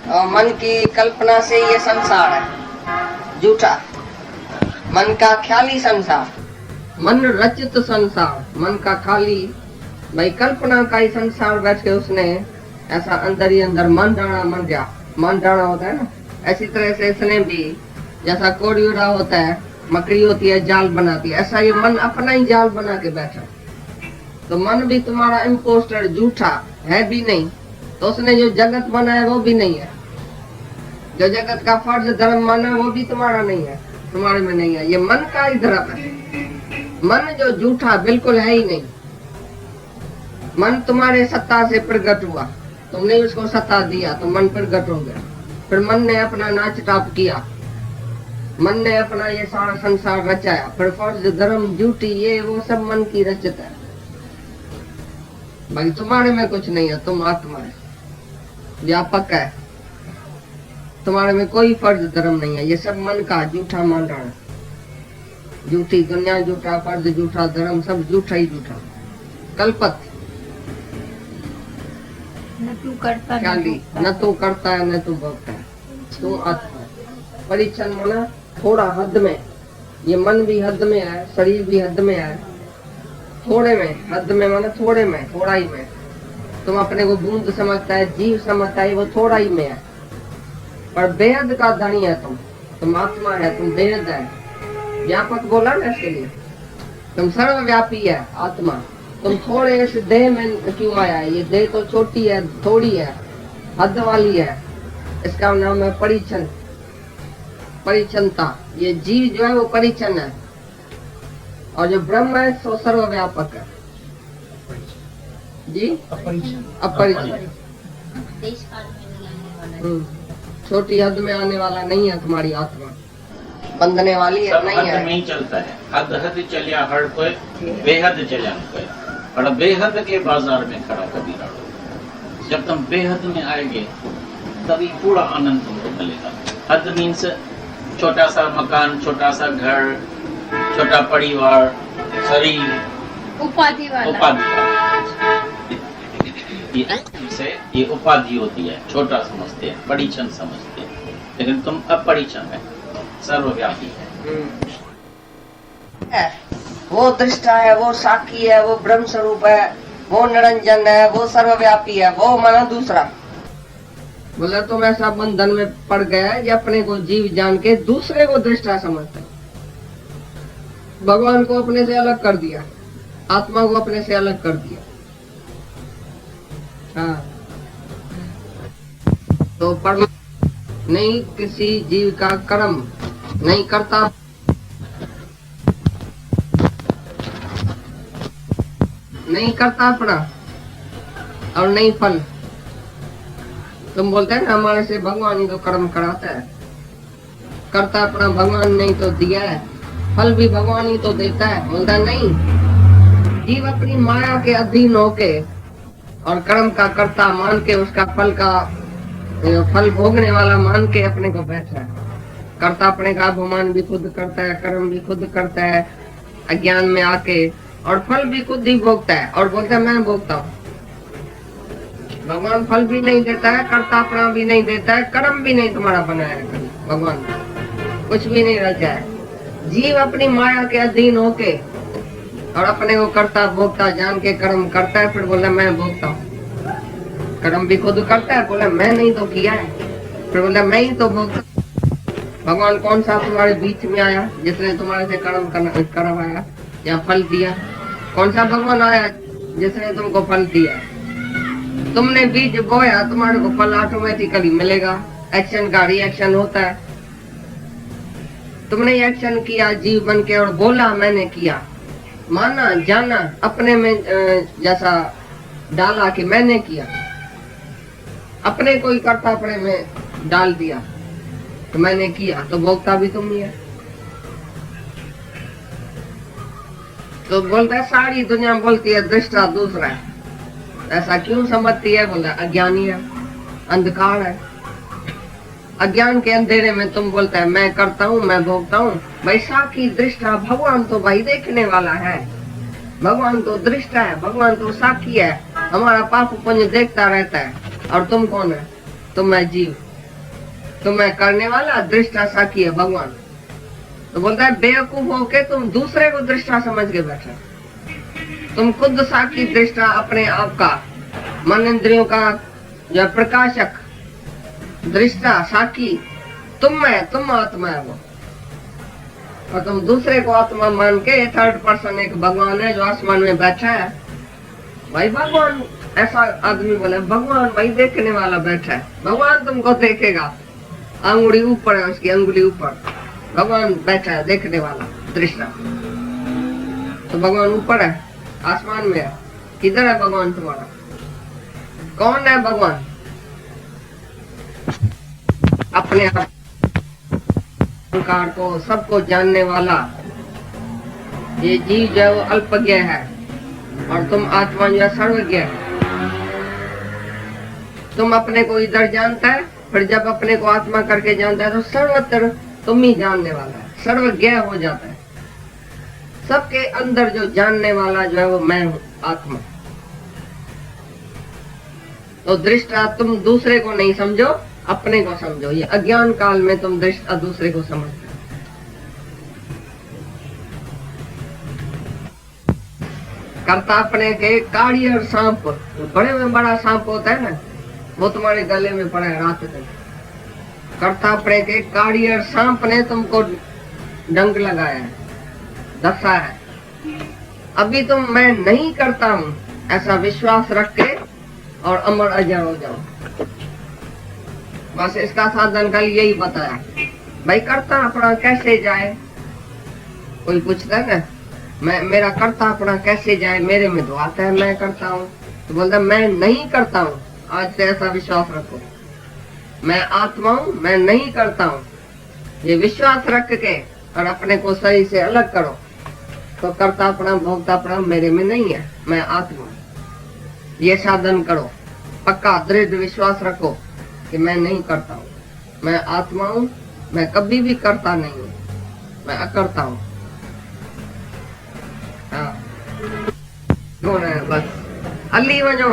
और मन की कल्पना से ये संसार है झूठा, मन का ख्याली संसार, मन रचित संसार, मन का खाली भाई कल्पना का ही संसार बैठ के उसने ऐसा अंदर ही अंदर मन डाना होता है ना, ऐसी तरह से इसने भी जैसा कोड़ियोड़ा होता है, मकड़ी होती है जाल बनाती है, ऐसा ये मन अपना ही जाल बना के बैठा। तो मन भी तुम्हारा इम्पोस्टर झूठा है भी नहीं, तो उसने जो जगत बनाया वो भी नहीं है, जो जगत का फर्ज धर्म माना वो भी तुम्हारा नहीं है, तुम्हारे में नहीं है, ये मन का ही धर्म है। मन जो झूठा बिल्कुल है ही नहीं। मन तुम्हारे सत्ता से प्रकट हुआ, तुमने उसको सत्ता दिया तो मन प्रकट हो गया, फिर मन ने अपना नाच टाप किया, मन ने अपना ये सारा संसार रचाया, फिर फर्ज धर्म झूठी ये वो सब मन की रचत है। भाई तुम्हारे में कुछ नहीं है, तुम आत्मा है, व्यापक है, तुम्हारे में कोई फर्ज धर्म नहीं है, ये सब मन का झूठा मान रहा है। झूठी दुनिया, झूठा फर्ज, झूठा धर्म, सब झूठा ही झूठा, कल्पत, न तू करता न तू करता है न तू भोगता है, तू आत्मा है। परिच्छन माना थोड़ा हद में, ये मन भी हद में है, शरीर भी हद में है, थोड़े में, हद में माना थोड़े में, थोड़ा ही में। तुम अपने को बूंद समझता है, जीव समझता है, वो थोड़ा ही में है, पर बेहद का धनी है तुम आत्मा है, तुम बेहद है, व्यापक बोला ना इसके लिए, तुम सर्वव्यापी है आत्मा। तुम थोड़े इस देह में क्यों आया है, ये देह तो छोटी है, थोड़ी है, हद वाली है, इसका नाम है परिच्छन, परिच्छनता। ये जीव जो है वो परिच्छन है, और जो ब्रह्म है सो सर्वव्यापक है जी, अपरिच्छन, छोटी हद में आने वाला नहीं है तुम्हारी आत्मा, बंधने वाली है नहीं है, नहीं चलता है, हद चलिया हर कोई, बेहद चलिया कोई, और बेहद के बाजार में खड़ा कभी रहो। जब तुम बेहद में आएंगे तभी पूरा आनंद तुमको मिलेगा। हद मीन्स छोटा सा मकान, छोटा सा घर, छोटा परिवार, शरीर, उपाधि वाला, ये उपाधि होती है, छोटा समझते हैं, परिच्छन समझते हैं, लेकिन तुम अपरिच्छन है, सर्वव्यापी है। वो दृष्टा है, वो साक्षी है, वो ब्रह्म स्वरूप है, वो निरंजन है, वो सर्वव्यापी है, वो माना दूसरा। बोला तुम ऐसा बंधन में पड़ गया है, या अपने को जीव जान के दूसरे को दृष्टा समझता है। भगवान को अपने से अलग कर दिया, आत्मा को अपने से अलग कर दिया। हाँ, तो परम नहीं किसी जीव का कर्म नहीं करता, नहीं करता अपना, और नहीं फल। तुम बोलते हैं ना हमारे से भगवान ही तो कर्म कराता है, करता अपना भगवान नहीं तो दिया है, फल भी भगवान ही तो देता है। बोलता नहीं, जीव अपनी माया के अधीन होके और कर्म का कर्ता मान के, उसका फल भोगने वाला मान के अपने को बैठा है। कर्ता अपने का अभिमान भी खुद करता है, कर्म भी खुद करता है अज्ञान में आके, और फल भी खुद ही भोगता है, और बोलता है मैं भोगता हूँ। भगवान फल भी नहीं देता है, कर्ता अपना भी नहीं देता है, कर्म भी नहीं तुम्हारा बनाया है भगवान, कुछ भी नहीं रचा है। जीव अपनी माया के अधीन होके और अपने को कर्ता भोगता जान के कर्म करता है, फिर बोला मैं भोगता हूँ। कर्म भी खुद करता है, बोला मैं नहीं तो किया है, फिर बोला मैं ही तो भोगता। भगवान कौन सा तुम्हारे बीच में आया जिसने तुम्हारे से कर्म करवाया या फल दिया? कौन सा भगवान आया जिसने तुमको फल दिया? तुमने बीज बोया, तुम्हारे को फल ऑटोमेटिकली मिलेगा। एक्शन का रिएक्शन होता है। तुमने एक्शन किया जीव बन के और बोला मैंने किया, माना जाना अपने में जैसा डाला कि मैंने किया, अपने को ही करता अपने में डाल दिया तो मैंने किया, तो भोगता भी तुम ही है। तो बोलता है सारी दुनिया बोलती है दृष्टा दूसरा है, ऐसा क्यों समझती है? बोला अज्ञानी है, अंधकार है। अज्ञान के अंधेरे में तुम बोलता है मैं करता हूँ, मैं भोगता हूँ। भाई साक्षी दृष्टा भगवान तो भाई देखने वाला है, भगवान तो दृष्टा है, भगवान तो साक्षी है। हमारा पाप पुण्य देखता रहता है। और तुम कौन है? तुम मैं जीव। तुम्हें करने वाला दृष्टा साकी है भगवान। तो बोलता है बेवकूफ होके तुम दूसरे को दृष्टा समझ के बैठे। तुम खुद साकी दृष्टा अपने आप का, मन इंद्रियों का जो प्रकाशक दृष्टा साकी तुम है, तुम आत्मा है वो। और तुम दूसरे को आत्मा मान के थर्ड पर्सन एक भगवान है जो आसमान में बैठा है। भाई भगवान, ऐसा आदमी बोले भगवान भाई देखने वाला बैठा है, भगवान तुमको देखेगा, अंगुली ऊपर है उसकी, अंगुली ऊपर, भगवान बैठा है देखने वाला दृष्टा। तो भगवान ऊपर है, आसमान में है। किधर है भगवान तुम्हारा? कौन है भगवान? अपने आप अहंकार को सबको जानने वाला ये जीव जो है वो अल्पज्ञ है और तुम आत्मा जो है सर्वज्ञ है। तुम अपने को इधर जानता है, फिर जब अपने को आत्मा करके जानता है तो सर्वत्र तुम ही जानने वाला है, सर्वज्ञ हो जाता है। सबके अंदर जो जानने वाला जो है वो मैं हूँ, आत्मा। तो दृष्टा तुम दूसरे को नहीं समझो, अपने को समझो। ये अज्ञान काल में तुम दृष्टा दूसरे को समझते हो। करता अपने के काड़ी और सांप, बड़े में बड़ा सांप होता है ना, वो तुम्हारे गले में पड़ा है रात तक। करता अपने के काड़ी और सांप ने तुमको डंक लगाया है, दसा है। अभी तुम मैं नहीं करता हूँ ऐसा विश्वास रख के और अमर अजय हो जाओ। बस इसका साधन कल यही बताया। भाई करता अपना कैसे जाए, कोई पूछता है ना, मैं मेरा करता अपना कैसे जाए, मेरे में तो आता है मैं करता हूँ। तो बोलता मैं नहीं करता हूँ, आज से ऐसा विश्वास रखो। मैं आत्मा हूँ, मैं नहीं करता हूँ, ये विश्वास रख के और अपने को सही से अलग करो तो करता अपना भोगता अपना मेरे में नहीं है, मैं आत्मा। ये साधन करो, पक्का दृढ़ विश्वास रखो कि मैं नहीं करता हूँ, मैं आत्मा हूँ, मैं कभी भी करता नहीं हूँ, मैं अकर्ता हूँ। हाँ कौन है? बस अली वजो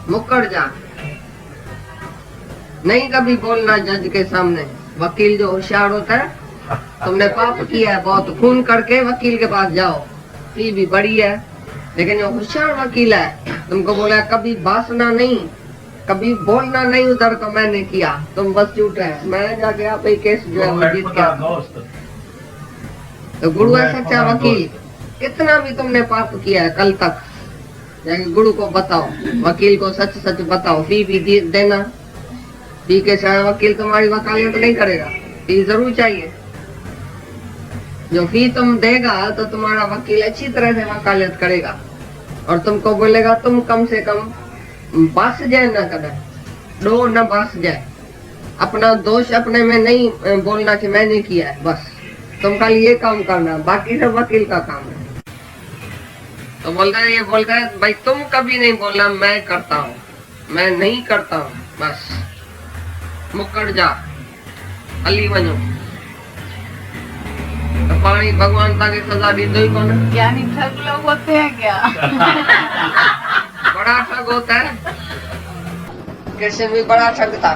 मुकर जा। नहीं कभी बोलना जज के सामने। वकील जो होशियार होता है, तुमने पाप किया है बहुत, खून करके वकील के पास जाओ, फी भी बड़ी है, लेकिन जो होशियार वकील है तुमको बोला कभी भाषना नहीं, कभी बोलना नहीं उधर तो मैंने किया, तुम बस झूठे है, मैं जाके आप ही केस जो है वो जीत गया। तो गुरु है सच्चा वकील। कितना भी तुमने पाप किया है कल तक, जाके गुरु को बताओ, वकील को सच सच बताओ, फी भी देना। फी के साथ वकील तुम्हारी वकालत नहीं करेगा, फी जरूर चाहिए। जो फी तुम देगा तो तुम्हारा वकील अच्छी तरह से वकालत करेगा और तुमको बोलेगा तुम कम से कम बस जाए ना, कदम डो न बस जाए। अपना दोष अपने में नहीं बोलना कि मैंने किया है, बस तुम खाली ये काम करना, बाकी सब वकील का काम है। तो बोलता है, ये बोलता है भाई तुम कभी नहीं बोलना मैं करता हूँ, मैं नहीं करता हूँ, बस मुकर जा, अली वनो। तो पानी भगवान ताकि सजा दी दो ही कौन? यानी ठग लोग होते हैं क्या? बड़ा ठग होता है, कृष्ण भी बड़ा ठग था।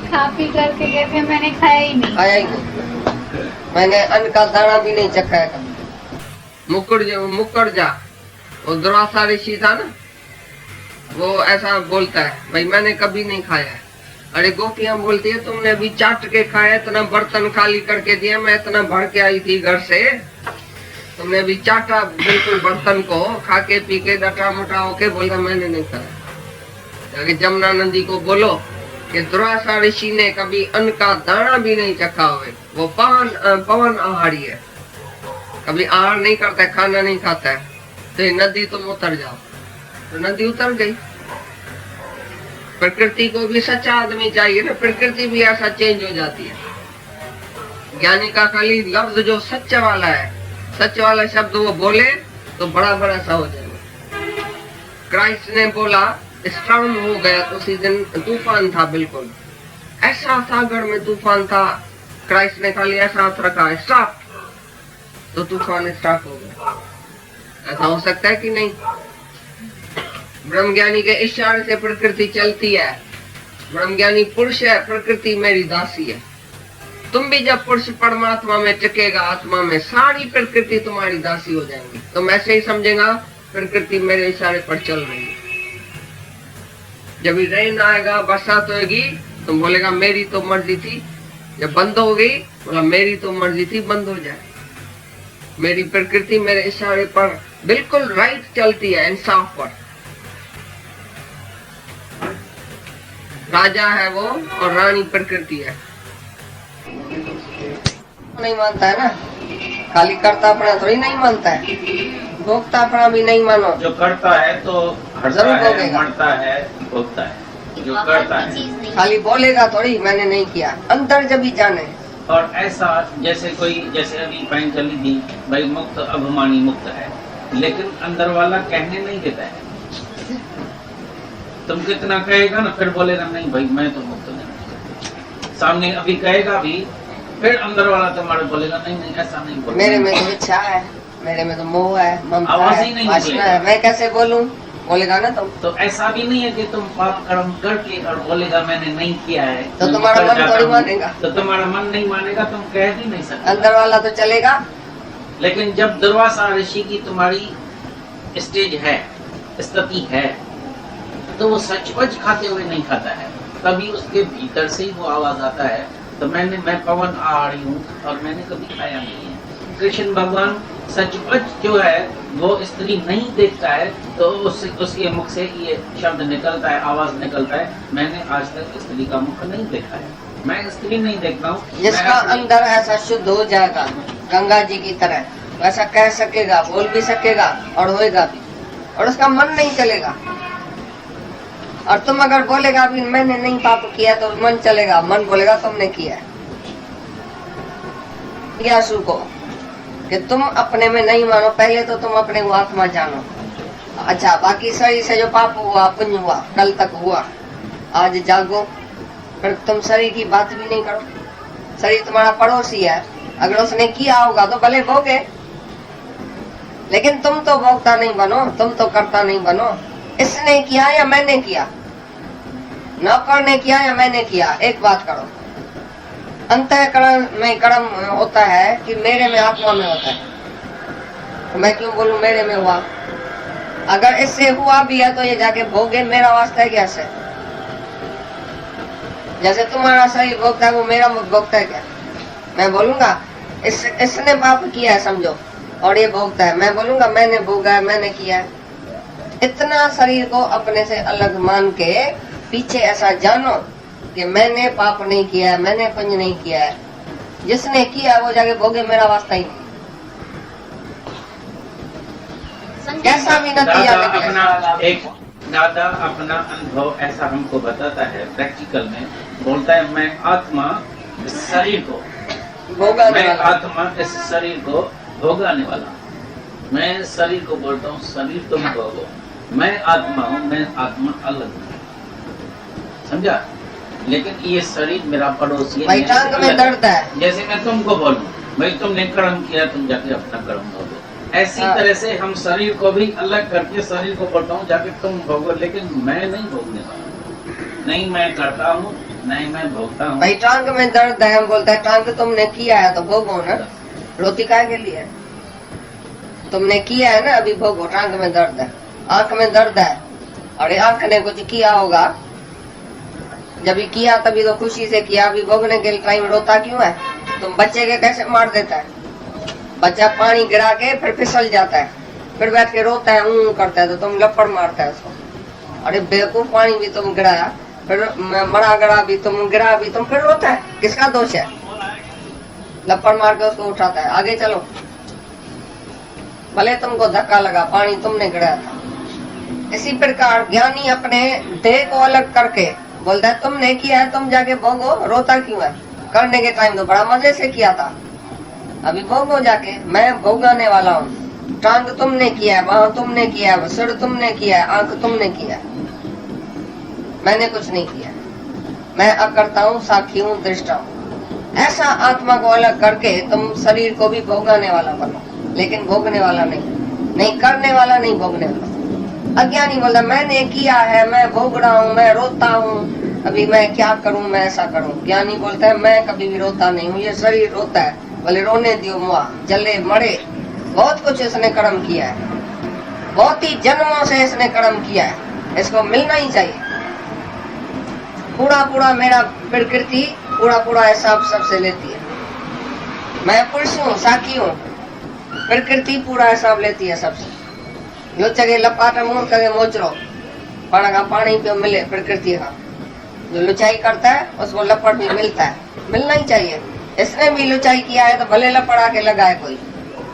खा पी करके कहते मैंने खाया ही नहीं, खाया ही नहीं, मैंने अन्न का दाना भी नहीं चखा है कभी। मुकर जा। वो दुर्वासा ऋषि था ना, वो ऐसा बोलता है भाई मैंने कभी नहीं खाया है। अरे गोपियां बोलती है तुमने अभी चाट के खाया, इतना बर्तन खाली करके दिया, मैं इतना भर के आई थी घर से, तुमने अभी चाटा बिल्कुल बर्तन को, खा के पी के डटा मोटा होके बोलता मैंने नहीं खाया। जमुना नंदी को बोलो कि दुर्वासा ऋषि ने कभी अन्न का दाना भी नहीं चखा हुए, वो पवन आहारी है, कभी आहार नहीं करता है, खाना नहीं खाता है। तो नदी तुम उतर जाओ। तो नदी उतर गई। प्रकृति को भी सच्चा आदमी चाहिए ना, प्रकृति भी ऐसा चेंज हो जाती है। ज्ञानी का खाली लफ्ज जो सच वाला है, सच वाला शब्द वो बोले तो बड़ा बड़ा सा हो जाएगा। क्राइस्ट ने बोला स्ट्रांग हो गया, तो उसी दिन तूफान था, बिल्कुल ऐसा सागर में तूफान था। क्राइस्ट ने खाली ऐसा हाथ रखा स्टॉप, तो तूफान स्टॉप हो गया। ऐसा हो सकता है कि नहीं? ब्रह्मज्ञानी के इशारे से प्रकृति चलती है, ब्रह्मज्ञानी पुरुष है, प्रकृति मेरी दासी है। तुम भी जब पुरुष परमात्मा में टिकेगा, आत्मा में, सारी प्रकृति तुम्हारी दासी हो जाएंगी। तुम ऐसे ही समझेगा प्रकृति मेरे इशारे पर चल रही है। जब रेन आएगा, बरसात होगी, तुम बोलेगा मेरी तो मर्जी थी। जब बंद हो गई, बोला मेरी तो मर्जी थी, बंद हो जाए। मेरी प्रकृति मेरे इशारे पर बिल्कुल राइट चलती है, इंसाफ पर। राजा है वो और रानी प्रकृति है। नहीं मानता है ना, खाली करता अपना थोड़ी नहीं मानता है, भोगता अपना भी नहीं मानो। जो करता है तो हटता जरूर है, भोगेगा। मरता है, भोगता है। जो करता है खाली बोलेगा थोड़ी मैंने नहीं किया, अंदर जब ही जाने। और ऐसा जैसे अभी पहन चली थी भाई, मुक्त अभिमानी मुक्त है, लेकिन अंदर वाला कहने नहीं देता है। तुम कितना कहेगा ना, फिर बोलेगा नहीं भाई मैं तो मुक्त नहीं। सामने अभी कहेगा भी, फिर अंदर वाला तुम्हारे बोलेगा नहीं नहीं ऐसा नहीं बोलेगा। मेरे में तो इच्छा है, मेरे में तो मोह है, ममता आवाज ही है, नहीं वासना है, मैं कैसे बोलूं? बोलेगा ना तुम। तो ऐसा भी नहीं है कि तुम पाप कर्म करके और बोलेगा मैंने नहीं किया है, तो मैं तुम्हारा निकल मन जाता थोड़ी हूँ। मानेगा। तो तुम्हारा मन नहीं मानेगा, तुम कह भी नहीं सकते। अंदर वाला तो चलेगा। लेकिन जब दुर्वासा ऋषि की तुम्हारी स्टेज है, स्थिति है, तो वो सचमुच खाते हुए नहीं खाता है, तभी उसके भीतर से ही वो आवाज आता है। तो मैं पवन आ रही हूँ और मैंने कभी खाया नहीं है। कृष्ण भगवान सचमुच जो है वो स्त्री नहीं देखता है, तो उसके मुख से ये शब्द निकलता है, आवाज निकलता है, मैंने आज तक स्त्री का मुख नहीं देखा है, मैं स्त्री नहीं देखता हूँ। जिसका अंदर ऐसा शुद्ध हो जाएगा गंगा जी की तरह, वैसा कह सकेगा, बोल भी सकेगा और होएगा भी, और उसका मन नहीं चलेगा। और तुम अगर बोलेगा अभी मैंने नहीं पाप किया, तो मन चलेगा, मन बोलेगा तुमने किया है। जिज्ञासु को कि तुम अपने में नहीं मानो, पहले तो तुम अपने को आत्मा जानो। अच्छा, बाकी शरीर से जो पाप हुआ, पुण्य हुआ, कल तक हुआ, आज जागो, फिर तुम शरीर की बात भी नहीं करो। शरीर तुम्हारा पड़ोसी है, अगर उसने किया होगा तो भले भोगे, लेकिन तुम तो भोगता नहीं बनो, तुम तो करता नहीं बनो। इसने किया या मैंने किया, नौकर ने किया या मैंने किया, एक बात करो। अंतःकरण में कर्म होता है कि मेरे में, आत्मा में होता है। तो मैं क्यों बोलूं मेरे में हुआ? अगर इससे हुआ भी है तो ये जाके भोगे, मेरा वास्ता है क्या से? जैसे तुम्हारा शरीर भोगता है, वो मेरा मुख भोगता है क्या? मैं बोलूंगा इसने पाप किया है समझो, और ये भोगता है, मैं बोलूंगा मैंने भोगा है, मैंने किया है। इतना शरीर को अपने से अलग मान के पीछे ऐसा जानो कि मैंने पाप नहीं किया है, मैंने पुण्य नहीं किया है। जिसने किया वो जाके भोगे, मेरा वास्ता ही नहीं। कैसा भी नतीजा निकले। दादा अपना अनुभव ऐसा हमको बताता है प्रैक्टिकल में, बोलता है मैं आत्मा इस शरीर को भोगाने मैं वाला। आत्मा इस शरीर को भोगाने वाला। मैं शरीर को बोलता हूँ शरीर तुम भोगो, मैं आत्मा हूँ, मैं आत्मा अलग हूँ, समझा? लेकिन ये शरीर मेरा पड़ोसी है। भाई टांग में दर्द है, जैसे मैं तुमको बोलूं भाई तुमने कर्म किया, तुम जाके अपना कर्म भोगो, ऐसी तरह से हम शरीर को भी अलग करके शरीर को बोलता हूँ जाके तुम भोगो, लेकिन मैं नहीं भोगने वाला, नहीं मैं करता हूँ, नहीं मैं भोगता हूँ। भाई टांग में दर्द है, हम बोलते हैं टांग तुमने किया है तो भोगो ना, रोटी काहे के लिए? तुमने किया है ना, अभी भोगो। टांग में दर्द है, आंख में दर्द है, और ये आंख ने कुछ किया होगा, जब ही किया तभी तो खुशी से किया, अभी भोगने के टाइम रोता क्यों है? तुम बच्चे के कैसे मार देता है? बच्चा पानी गिरा के फिर फिसल जाता है, फिर बैठ के रोता है, करता है, तो तुम लपड़ मारता है उसको। अरे बेवकूफ, पानी भी तुम गिराया, फिर मरा गड़ा भी तुम, गिरा भी तुम, फिर रोता है, किसका दोष है? लपड़ मार के उसको उठाता है। आगे चलो, भले तुमको धक्का लगा, पानी तुमने गिराया था। इसी प्रकार ज्ञानी अपने देह को अलग करके बोलता है तुमने किया है, तुम जाके भोगो, रोता क्यों है? करने के टाइम तो बड़ा मजे से किया था, अभी भोगो जाके, मैं भोगाने वाला हूँ। टांग तुमने किया है, बाह तुमने किया है, सिर तुमने किया है, आंख तुमने किया है, मैंने कुछ नहीं किया। मैं अकर्ता हूँ, साक्षी हूँ, दृष्टा हूँ। ऐसा आत्मा को अलग करके तुम शरीर को भी भोगाने वाला बनो, लेकिन भोगने वाला नहीं करने वाला, नहीं भोगने वाला। अज्ञानी बोलता मैंने किया है, मैं भोग रहा हूँ, मैं रोता हूँ, अभी मैं क्या करूं, मैं ऐसा करूं। ज्ञानी बोलता है मैं कभी भी रोता नहीं हूँ, ये शरीर रोता है, बोले रोने दियो मुआ, जले मरे। बहुत कुछ इसने कर्म किया है, बहुत ही जन्मों से इसने कर्म किया है, इसको मिलना ही चाहिए। पूरा पूरा मेरा प्रकृति पूरा पूरा हिसाब सबसे लेती है। मैं पुरुष हूँ, साखी हूँ, प्रकृति पूरा हिसाब लेती है सबसे। जो चगे लपाट मुंह कगे मोचरो पानी का पानी पे मिले प्रकृति का। जो लुचाई करता है उसको लपड़ भी मिलता है, मिलना ही चाहिए। इसने भी लुचाई किया है तो भले लपड़ आके लगाए, कोई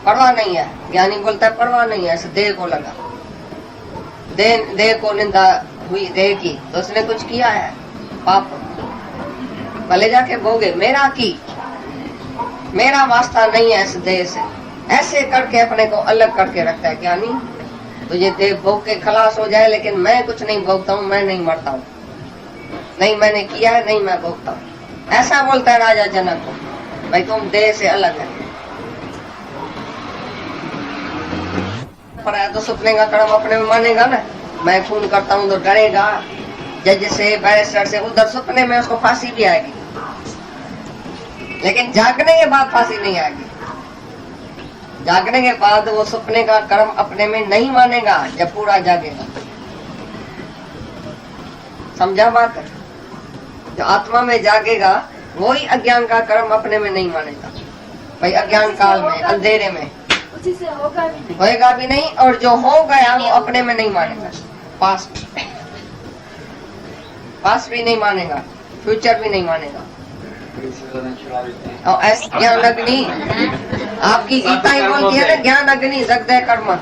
परवाह नहीं है। ज्ञानी बोलता है परवाह नहीं है, इस देह को लगा, देह को निंदा हुई देह की, तो उसने कुछ किया है पाप, भले जाके भोगे। मेरा की मेरा वास्ता नहीं है इस देह से, ऐसे करके अपने को अलग करके रखता है ज्ञानी। तो ये देह भोग के खलास हो जाए, लेकिन मैं कुछ नहीं भोगता हूँ, मैं नहीं मरता हूँ, नहीं मैंने किया है, नहीं मैं भोगता हूँ। ऐसा बोलता है राजा जनक को, भाई तुम देह से अलग है। पर है तो सपने का कर्म अपने में मानेगा ना। मैं खून करता हूँ तो डरेगा, जज से बैरिस्टर से, उधर सपने में उसको फांसी भी आएगी, लेकिन जागने के बाद फांसी नहीं आएगी। जागने के बाद वो सपने का कर्म अपने में नहीं मानेगा जब पूरा जागेगा। समझा बात है? जो आत्मा में जागेगा वही अज्ञान का कर्म अपने में नहीं मानेगा। भाई अज्ञान काल में अंधेरे में उसी से होएगा भी नहीं, और जो हो गया वो अपने में नहीं मानेगा। पास्ट भी नहीं मानेगा, फ्यूचर भी नहीं मानेगा। और ऐसा ज्ञान अग्नि, आपकी गीता ही बोलती है ना, ज्ञान अग्नि जगदय कर्म।